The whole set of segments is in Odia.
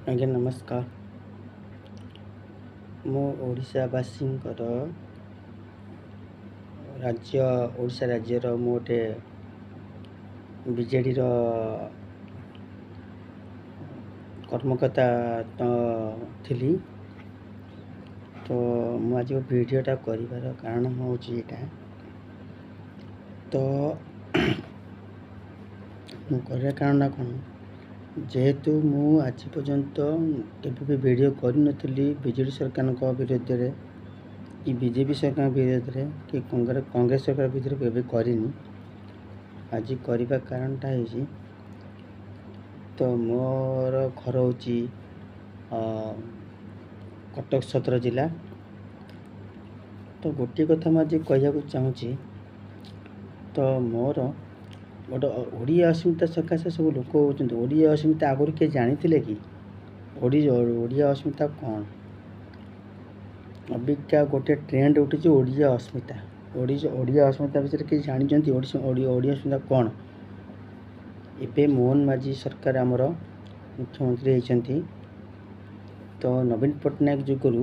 ଆଜ୍ଞା ନମସ୍କାର। ମୁଁ ଓଡ଼ିଶାବାସୀଙ୍କର ଓଡ଼ିଶା ରାଜ୍ୟର ମୁଁ ଗୋଟେ ବିଜେଡ଼ିର କର୍ମକର୍ତ୍ତା ଥିଲି। ତ ମୁଁ ଆଜି ଭିଡ଼ିଓଟା କରିବାର କାରଣ ହେଉଛି ଏଇଟା। ତ ମୁଁ କରିବା କାରଣଟା କ'ଣ, ଯେହେତୁ ମୁଁ ଆଜି ପର୍ଯ୍ୟନ୍ତ କେବେ ବି ଭିଡ଼ିଓ କରିନଥିଲି ବିଜେଡ଼ି ସରକାରଙ୍କ ବିରୁଦ୍ଧରେ କି ବିଜେପି ସରକାରଙ୍କ ବିରୁଦ୍ଧରେ କି କଂଗ୍ରେସ ସରକାର ବିରୁଦ୍ଧରେ କେବେ କରିନି। ଆଜି କରିବା କାରଣଟା ହେଇଛି, ତ ମୋର ଘର ହେଉଛି କଟକ ସଦର ଜିଲ୍ଲା। ତ ଗୋଟିଏ କଥା ମୁଁ ଆଜି କହିବାକୁ ଚାହୁଁଛି, ତ ମୋର ଗୋଟେ ଓଡ଼ିଆ ଅସ୍ମିତା ସକାଶେ ସବୁ ଲୋକ ହେଉଛନ୍ତି। ଓଡ଼ିଆ ଅସ୍ମିତା ଆଗରୁ କିଏ ଜାଣିଥିଲେ କି? ଓଡ଼ିଆ ଅସ୍ମିତା କ'ଣ? ଅବିକା ଗୋଟେ ଟ୍ରେଣ୍ଡ ଉଠିଛି ଓଡ଼ିଆ ଅସ୍ମିତା। ଓଡ଼ିଆ ଅସ୍ମିତା ବିଷୟରେ କିଏ ଜାଣିଛନ୍ତି? ଓଡ଼ିଆ ଅସ୍ମିତା କ'ଣ? ଏବେ ମୋହନ ମାଝୀ ସରକାର ଆମର ମୁଖ୍ୟମନ୍ତ୍ରୀ ହେଇଛନ୍ତି। ତ ନବୀନ ପଟ୍ଟନାୟକ ଯୁଗରୁ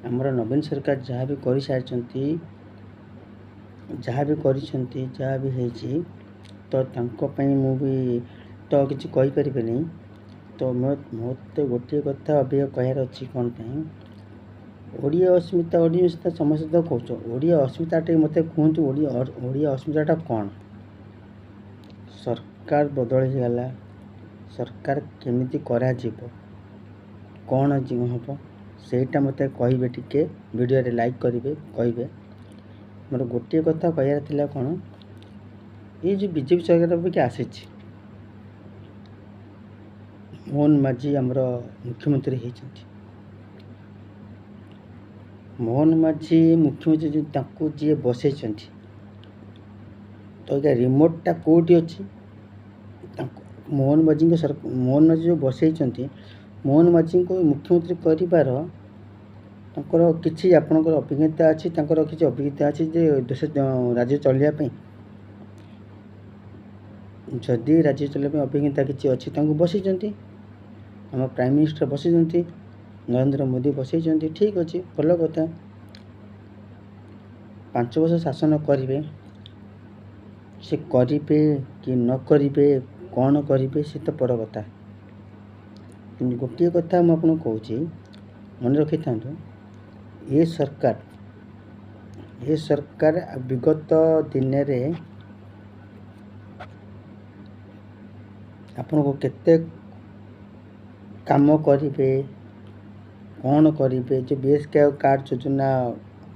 ଆମର ନବୀନ ସରକାର ଯାହା ବି କରିସାରିଛନ୍ତି, ଯାହା ବି ହେଇଛି, ତ ତାଙ୍କ ପାଇଁ ମୁଁ ବି ତ କିଛି କହିପାରିବିନି। ତ ମୋତେ ଗୋଟିଏ କଥା ଅବିକା କହିବାର ଅଛି, କ'ଣ ପାଇଁ ଓଡ଼ିଆ ଅସ୍ମିତା ସମସ୍ତେ ତ କହୁଛ। ଓଡ଼ିଆ ଅସ୍ମିତାଟେ ମୋତେ କୁହନ୍ତୁ, ଓଡ଼ିଆ ଅସ୍ମିତାଟା କ'ଣ? ସରକାର ବଦଳ ହେଇଗଲା, ସରକାର କେମିତି କରାଯିବ, କ'ଣ ହେବ, ସେଇଟା ମୋତେ କହିବେ। ଟିକେ ଭିଡ଼ିଓରେ ଲାଇକ୍ କରିବେ, କହିବେ। ମୋର ଗୋଟିଏ କଥା କହିବାର ଥିଲା, କ'ଣ ଏଇ ଯେଉଁ ବିଜେପି ସରକାର ଅବିକା ଆସିଛି, ମୋହନ ମାଝୀ ଆମର ମୁଖ୍ୟମନ୍ତ୍ରୀ ହେଇଛନ୍ତି। ମୋହନ ମାଝୀ ମୁଖ୍ୟମନ୍ତ୍ରୀ ତାଙ୍କୁ ଯିଏ ବସେଇଛନ୍ତି, ତ ଏଇଟା ରିମୋଟ୍ଟା କେଉଁଠି ଅଛି? ମୋହନ ମାଝୀ ଯେଉଁ ବସେଇଛନ୍ତି, ମୋହନ ମାଝୀଙ୍କୁ ମୁଖ୍ୟମନ୍ତ୍ରୀ କରିବାର ତାଙ୍କର କିଛି ଆପଣଙ୍କର ଅଭିଜ୍ଞତା ଅଛି? ତାଙ୍କର କିଛି ଅଭିଜ୍ଞତା ଅଛି ଯେ ଦେଶ ରାଜ୍ୟ ଚଳିବା ପାଇଁ? ଯଦି ରାଜ୍ୟ ଚଳିବା ପାଇଁ ଅଭିଜ୍ଞତା କିଛି ଅଛି, ତାଙ୍କୁ ବସେଇଛନ୍ତି। ଆମ ପ୍ରାଇମ୍ ମିନିଷ୍ଟର ବସେଇଛନ୍ତି, ନରେନ୍ଦ୍ର ମୋଦି ବସେଇଛନ୍ତି। ଠିକ୍ ଅଛି, ଭଲ କଥା। 5 ବର୍ଷ ଶାସନ କରିବେ। ସେ କରିବେ କି ନ କରିବେ, କ'ଣ କରିବେ, ସେ ତ ବଡ଼ କଥା। କିନ୍ତୁ ଗୋଟିଏ କଥା ମୁଁ ଆପଣଙ୍କୁ କହୁଛି, ମନେ ରଖିଥାନ୍ତୁ, ଏ ସରକାର ବିଗତ ଦିନରେ ଆପଣଙ୍କୁ କେତେ କାମ କରିବେ, କ'ଣ କରିବେ। ଯେଉଁ BSK କାର୍ଡ଼ ଯୋଜନା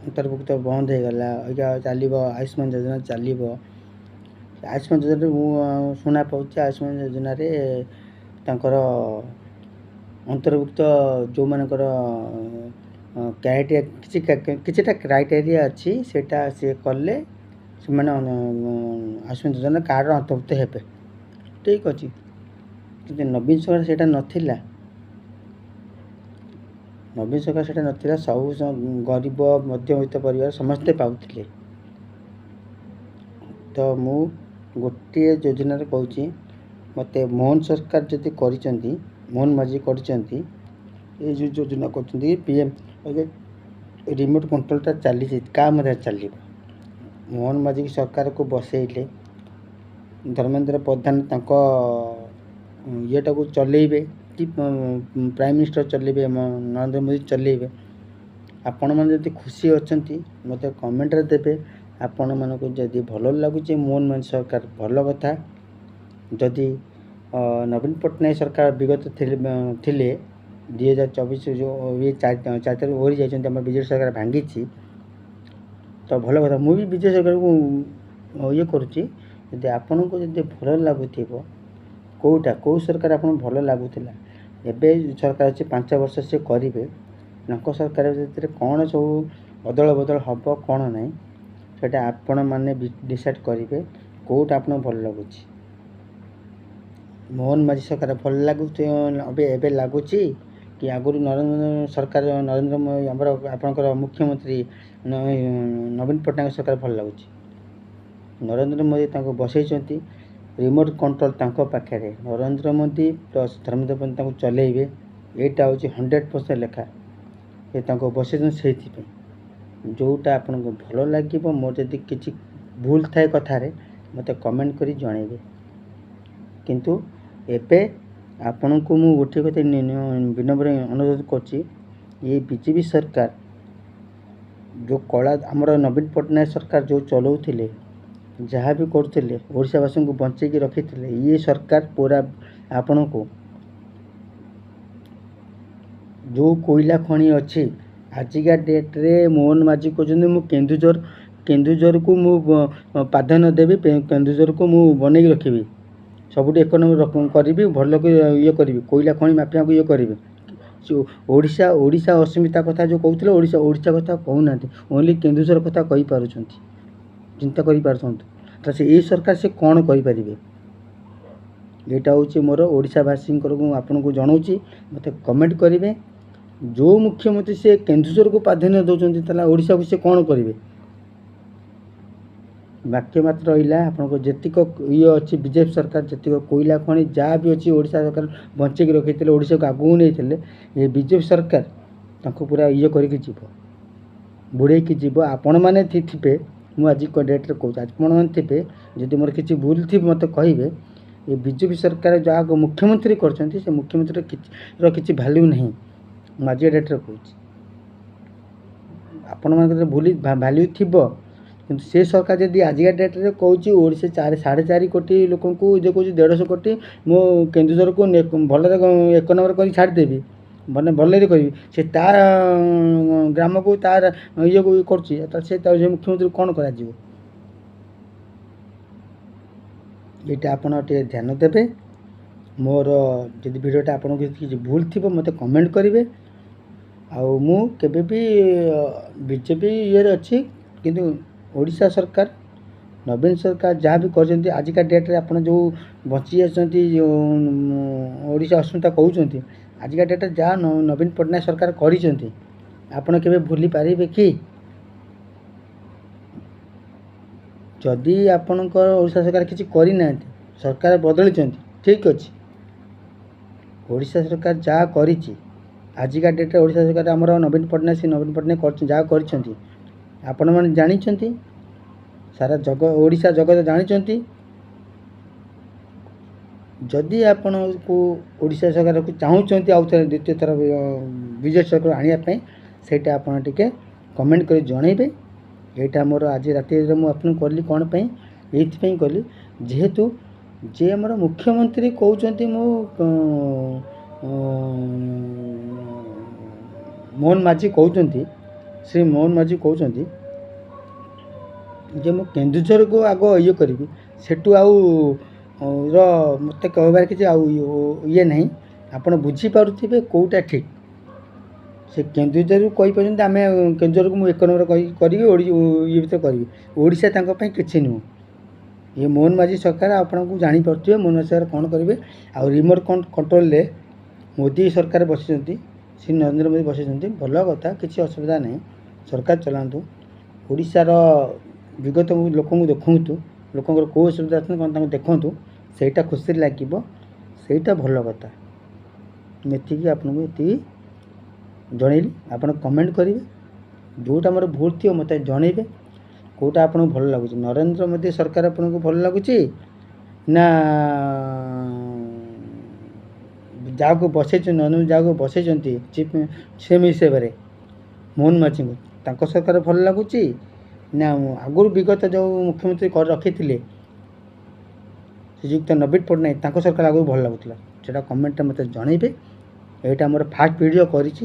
ଅନ୍ତର୍ଭୁକ୍ତ ବନ୍ଦ ହେଇଗଲା, ଅଇକା ଚାଲିବ ଆୟୁଷ୍ମାନ ଯୋଜନା ଚାଲିବ। ଆୟୁଷ୍ମାନ ଯୋଜନାରେ ମୁଁ ଶୁଣା ପାଉଛି, ଆୟୁଷ୍ମାନ ଯୋଜନାରେ ତାଙ୍କର ଅନ୍ତର୍ଭୁକ୍ତ ଯେଉଁମାନଙ୍କର କିଛିଟା କ୍ରାଇଟେରିଆ ଅଛି, ସେଇଟା ସିଏ କଲେ ସେମାନେ ଆୟୁଷ୍ମାନ ଯୋଜନା କାର୍ଡ଼ର ଅନ୍ତର୍ଭୁକ୍ତ ହେବେ। ଠିକ୍ ଅଛି, କିନ୍ତୁ ନବୀନ ସରକାର ସେଇଟା ନଥିଲା। ସବୁ ଗରିବ ମଧ୍ୟବିତ୍ତ ପରିବାର ସମସ୍ତେ ପାଉଥିଲେ। ତ ମୁଁ ଗୋଟିଏ ଯୋଜନାରେ କହୁଛି, ମୋତେ ମୋହନ ସରକାର ଯଦି କରିଛନ୍ତି, ମୋହନ ମାଝୀ କରିଛନ୍ତି, ଏ ଯେଉଁ ଯୋଜନା କରୁଛନ୍ତି PM ରିମୋଟ୍ କଣ୍ଟ୍ରୋଲଟା ଚାଲିଛି, କାହା ମଧ୍ୟରେ ଚାଲିବ? ମୋହନ ମାଝୀ ସରକାରକୁ ବସେଇଲେ, ଧର୍ମେନ୍ଦ୍ର ପ୍ରଧାନ ତାଙ୍କ ଇଏଟାକୁ ଚଲେଇବେ କି ପ୍ରାଇମ୍ ମିନିଷ୍ଟର ଚଲେଇବେ, ନରେନ୍ଦ୍ର ମୋଦି ଚଲେଇବେ। ଆପଣମାନେ ଯଦି ଖୁସି ଅଛନ୍ତି ମୋତେ କମେଣ୍ଟରେ ଦେବେ। ଆପଣମାନଙ୍କୁ ଯଦି ଭଲ ଲାଗୁଛି ମୋହନ ମାଝୀ ସରକାର, ଭଲ କଥା। ଯଦି ନବୀନ ପଟ୍ଟନାୟକ ସରକାର ବିଗତ ଥିଲେ 2024 ଯେଉଁ 4 ତାରିଖ ଓହରି ଯାଇଛନ୍ତି, ଆମର ବିଜେଡ଼ି ସରକାର ଭାଙ୍ଗିଛି, ତ ଭଲ କଥା। ମୁଁ ବି ବିଜେଡ଼ି ସରକାରକୁ ଇଏ କରୁଛି। ଯଦି ଆପଣଙ୍କୁ ଯଦି ଭଲ ଲାଗୁଥିବ, କେଉଁ ସରକାର ଆପଣଙ୍କୁ ଭଲ ଲାଗୁଥିଲା, ଏବେ ସରକାର ଅଛି 5 ବର୍ଷ ସେ କରିବେ, ତାଙ୍କ ସରକାର ଭିତରେ କ'ଣ ସବୁ ଅଦଳ ବଦଳ ହେବ, କ'ଣ ନାହିଁ, ସେଇଟା ଆପଣମାନେ ଡିସାଇଡ଼୍ କରିବେ। କେଉଁଟା ଆପଣଙ୍କୁ ଭଲ ଲାଗୁଛି? ମୋହନ ମାଝୀ ସରକାର ଭଲ ଲାଗୁଛି ଏବେ ଲାଗୁଛି କି ଆଗରୁ ନରେନ୍ଦ୍ର ମୋଦି ଆମର ଆପଣଙ୍କର ମୁଖ୍ୟମନ୍ତ୍ରୀ ନବୀନ ପଟ୍ଟନାୟକ ସରକାର ଭଲ ଲାଗୁଛି? ନରେନ୍ଦ୍ର ମୋଦି ତାଙ୍କୁ ବସେଇଛନ୍ତି, ରିମୋଟ୍ କଣ୍ଟ୍ରୋଲ ତାଙ୍କ ପାଖରେ। ନରେନ୍ଦ୍ର ମୋଦି ପ୍ଲସ୍ ଧର୍ମେନ୍ଦ୍ର ପ୍ରଧାନ ତାଙ୍କୁ ଚଲେଇବେ। ଏଇଟା ହେଉଛି 100% ଲେଖା ଏ ତାଙ୍କୁ ବସେଇଛନ୍ତି ସେଇଥିପାଇଁ। ଯେଉଁଟା ଆପଣଙ୍କୁ ଭଲ ଲାଗିବ, ମୋର ଯଦି କିଛି ଭୁଲ ଥାଏ କଥାରେ ମୋତେ କମେଣ୍ଟ କରି ଜଣାଇବେ। କିନ୍ତୁ ଏବେ ଆପଣଙ୍କୁ ମୁଁ ଗୋଟିଏ କଥା ବିନମ୍ର ଅନୁରୋଧ କରୁଛି, ଏ ବିଜେପି ସରକାର ଯେଉଁ କଳା ଆମର ନବୀନ ପଟ୍ଟନାୟକ ସରକାର ଯେଉଁ ଚଲାଉଥିଲେ, ଯାହା ବି କରୁଥିଲେ ଓଡ଼ିଶାବାସୀଙ୍କୁ ବଞ୍ଚେଇକି ରଖିଥିଲେ, ଇଏ ସରକାର ପୁରା ଆପଣଙ୍କୁ ଯେଉଁ କୋଇଲା ଖଣି ଅଛି ଆଜିକା ଡେଟ୍ରେ ମୋହନ ମାଝୀ କହୁଛନ୍ତି ମୁଁ କେନ୍ଦୁଝରକୁ ମୁଁ ପ୍ରାଧାନ୍ୟ ଦେବି, କେନ୍ଦୁଝରକୁ ମୁଁ ବନେଇକି ରଖିବି, ସବୁଠି ଏକ ନମ୍ବର କରିବି, ଭଲକି ଇଏ କରିବି, କୋଇଲା ଖଣି ମାଫିଆଙ୍କୁ ଇଏ କରିବି। ଓଡ଼ିଶା ଅସ୍ମିତା କଥା ଯେଉଁ କହୁଥିଲେ ଓଡ଼ିଶା କଥା କହୁନାହାନ୍ତି, ଓନ୍ଲି କେନ୍ଦୁଝର କଥା କହିପାରୁଛନ୍ତି। ଚିନ୍ତା କରିପାରୁଛନ୍ତି ତ ସେ ଏଇ ସରକାର ସେ କ'ଣ କରିପାରିବେ? ଏଇଟା ହେଉଛି ମୋର ଓଡ଼ିଶାବାସୀଙ୍କର ମୁଁ ଆପଣଙ୍କୁ ଜଣାଉଛି, ମୋତେ କମେଣ୍ଟ କରିବେ। ଯେଉଁ ମୁଖ୍ୟମନ୍ତ୍ରୀ ସେ କେନ୍ଦୁଝରକୁ ପ୍ରାଧାନ୍ୟ ଦେଉଛନ୍ତି ତାହେଲେ ଓଡ଼ିଶାକୁ ସେ କ'ଣ କରିବେ? ବାକ୍ୟ ମାତ୍ର ରହିଲା ଆପଣଙ୍କ ଯେତିକ ଇଏ ଅଛି ବିଜେପି ସରକାର, ଯେତିକ କୋଇଲା ଖଣି ଯାହା ବି ଅଛି ଓଡ଼ିଶା ସରକାର ବଞ୍ଚେଇକି ରଖିଥିଲେ, ଓଡ଼ିଶାକୁ ଆଗକୁ ନେଇଥିଲେ, ଏ ବିଜେପି ସରକାର ତାଙ୍କୁ ପୁରା ଇଏ କରିକି ଯିବ, ବୁଡ଼େଇକି ଯିବ। ଆପଣମାନେ ଥିବେ, ମୁଁ ଆଜି ଡେଟ୍ରେ କହୁଛି, ଆପଣମାନେ ଥିବେ, ଯଦି ମୋର କିଛି ଭୁଲ ଥିବ ମୋତେ କହିବେ। ଏ ବିଜେପି ସରକାର ଯାହାକୁ ମୁଖ୍ୟମନ୍ତ୍ରୀ କରିଛନ୍ତି ସେ ମୁଖ୍ୟମନ୍ତ୍ରୀର କିଛି ଭ୍ୟାଲ୍ୟୁ ନାହିଁ, ମୁଁ ଆଜି ଡେଟ୍ରେ କହୁଛି। ଆପଣମାନଙ୍କର ଭ୍ୟାଲ୍ୟୁ ଥିବ, କିନ୍ତୁ ସେ ସରକାର ଯଦି ଆଜିକା ଡେଟ୍ରେ କହୁଛି ଓଡ଼ିଶା 4.5 କୋଟି ଲୋକଙ୍କୁ ଯେ କହୁଛି 150 କୋଟି ମୁଁ କେନ୍ଦୁଝରକୁ ଭଲରେ 1 ନମ୍ବର କରି ଛାଡ଼ିଦେବି, ମାନେ ଭଲରେ କରିବି, ସେ ତାର ଗ୍ରାମକୁ ତାର ଇଏକୁ କରୁଛି, ତାହେଲେ ସେ ମୁଖ୍ୟମନ୍ତ୍ରୀ କ'ଣ କରାଯିବ? ଏଇଟା ଆପଣ ଟିକେ ଧ୍ୟାନ ଦେବେ। ମୋର ଯଦି ଭିଡ଼ିଓଟା ଆପଣଙ୍କୁ କିଛି ଭୁଲ ଥିବ ମୋତେ କମେଣ୍ଟ କରିବେ। ଆଉ ମୁଁ କେବେ ବି ବିଜେପି ଇଏରେ ଅଛି, କିନ୍ତୁ ଓଡ଼ିଶା ସରକାର ନବୀନ ସରକାର ଯାହା ବି କରିଛନ୍ତି ଆଜିକା ଡେଟ୍ରେ ଆପଣ ଯେଉଁ ବଞ୍ଚି ଯାଇଛନ୍ତି, ଓଡ଼ିଶା ଅସ୍ମିତା କହୁଛନ୍ତି, ଆଜିକା ଡେଟ୍ରେ ଯାହା ନବୀନ ପଟ୍ଟନାୟକ ସରକାର କରିଛନ୍ତି ଆପଣ କେବେ ଭୁଲି ପାରିବେ କି? ଯଦି ଆପଣଙ୍କର ଓଡ଼ିଶା ସରକାର କିଛି କରିନାହାନ୍ତି, ସରକାର ବଦଳିଛନ୍ତି, ଠିକ୍ ଅଛି। ଓଡ଼ିଶା ସରକାର ଯାହା କରିଛି ଆଜିକା ଡେଟ୍ରେ ଓଡ଼ିଶା ସରକାର ଆମର ନବୀନ ପଟ୍ଟନାୟକ ଯାହା କରିଛନ୍ତି ଆପଣମାନେ ଜାଣିଛନ୍ତି, ସାରା ଓଡ଼ିଶା ଜଗତ ଜାଣିଛନ୍ତି। ଯଦି ଆପଣଙ୍କୁ ଓଡ଼ିଶା ସରକାରକୁ ଚାହୁଁଛନ୍ତି ଆଉ ଥରେ ଦ୍ୱିତୀୟ ଥର ବିଜେପି ସରକାର ଆଣିବା ପାଇଁ, ସେଇଟା ଆପଣ ଟିକେ କମେଣ୍ଟ କରି ଜଣାଇବେ। ଏଇଟା ମୋର ଆଜି ରାତିରେ ମୁଁ ଆପଣଙ୍କୁ କଲି କ'ଣ ପାଇଁ? ଏଇଥିପାଇଁ କଲି, ଯେହେତୁ ଯେ ଆମର ମୁଖ୍ୟମନ୍ତ୍ରୀ କହୁଛନ୍ତି ମୁଁ ମୋହନ ମାଝୀ କହୁଛନ୍ତି, ଶ୍ରୀ ମୋହନ ମାଝୀ କହୁଛନ୍ତି ଯେ ମୁଁ କେନ୍ଦୁଝରକୁ ଆଗ ଇଏ କରିବି, ସେଠୁ ଆଉ ମୋତେ କହିବାର କିଛି ଆଉ ଇଏ ନାହିଁ। ଆପଣ ବୁଝିପାରୁଥିବେ କେଉଁଟା ଠିକ୍। ସେ କେନ୍ଦୁଝରକୁ କହିପାରୁଛନ୍ତି ଆମେ କେନ୍ଦୁଝରକୁ ମୁଁ 1 ନମ୍ବର କରିବି, ଇଏ ଭିତରେ କରିବି, ଓଡ଼ିଶା ତାଙ୍କ ପାଇଁ କିଛି ନୁହଁ। ଏ ମୋହନ ମାଝୀ ସରକାର ଆପଣଙ୍କୁ ଜାଣିପାରୁଥିବେ ମୋହନ ମାଝୀ ସରକାର କ'ଣ କରିବେ। ଆଉ ରିମୋଟ୍ କଣ୍ଟ୍ରୋଲରେ ମୋଦି ସରକାର ବସିଛନ୍ତି, ଶ୍ରୀ ନରେନ୍ଦ୍ର ମୋଦି ବସିଛନ୍ତି, ଭଲ କଥା, କିଛି ଅସୁବିଧା ନାହିଁ, ସରକାର ଚଲାନ୍ତୁ। ଓଡ଼ିଶାର ବିଗତ ଲୋକଙ୍କୁ ଦେଖନ୍ତୁ, ଲୋକଙ୍କର କେଉଁ ଅସୁବିଧା ଅଛନ୍ତି କ'ଣ ତାଙ୍କୁ ଦେଖନ୍ତୁ, ସେଇଟା ଖୁସିରେ ଲାଗିବ, ସେଇଟା ଭଲ କଥା। ଏତିକି ଆପଣଙ୍କୁ ଏତିକି ଜଣେଇଲି। ଆପଣ କମେଣ୍ଟ କରିବେ, ଯେଉଁଟା ମୋର ଭୁଲ ଥିବ ମୋତେ ଜଣେଇବେ, କେଉଁଟା ଆପଣଙ୍କୁ ଭଲ ଲାଗୁଛି। ନରେନ୍ଦ୍ର ମୋଦି ସରକାର ଆପଣଙ୍କୁ ଭଲ ଲାଗୁଛି ନା ଯାହାକୁ ବସେଇଛନ୍ତି, ନରେନ୍ଦ୍ର ଯାହାକୁ ବସେଇଛନ୍ତି ଚିଫ୍ ସିଏମ୍ ହିସାବରେ ମୋହନ ମାଝୀଙ୍କୁ, ତାଙ୍କ ସରକାର ଭଲ ଲାଗୁଛି ନା ଆଗରୁ ବିଗତ ଯେଉଁ ମୁଖ୍ୟମନ୍ତ୍ରୀ ରଖିଥିଲେ ଶ୍ରୀଯୁକ୍ତ ନବୀନ ପଟ୍ଟନାୟକ, ତାଙ୍କ ସରକାର ଆଗକୁ ଭଲ ଲାଗୁଥିଲା? ସେଇଟା କମେଣ୍ଟରେ ମୋତେ ଜଣାଇବେ। ଏଇଟା ମୋର ଫାର୍ଷ୍ଟ ଭିଡ଼ିଓ କରିଛି,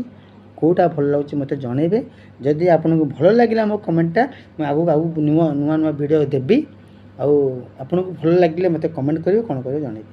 କେଉଁଟା ଭଲ ଲାଗୁଛି ମୋତେ ଜଣାଇବେ। ଯଦି ଆପଣଙ୍କୁ ଭଲ ଲାଗିଲା ମୋ କମେଣ୍ଟଟା, ମୁଁ ଆଗକୁ ନୂଆ ଭିଡ଼ିଓ ଦେବି। ଆଉ ଆପଣଙ୍କୁ ଭଲ ଲାଗିଲେ ମୋତେ କମେଣ୍ଟ କରିବେ, କ'ଣ କରିବେ ଜଣାଇବେ।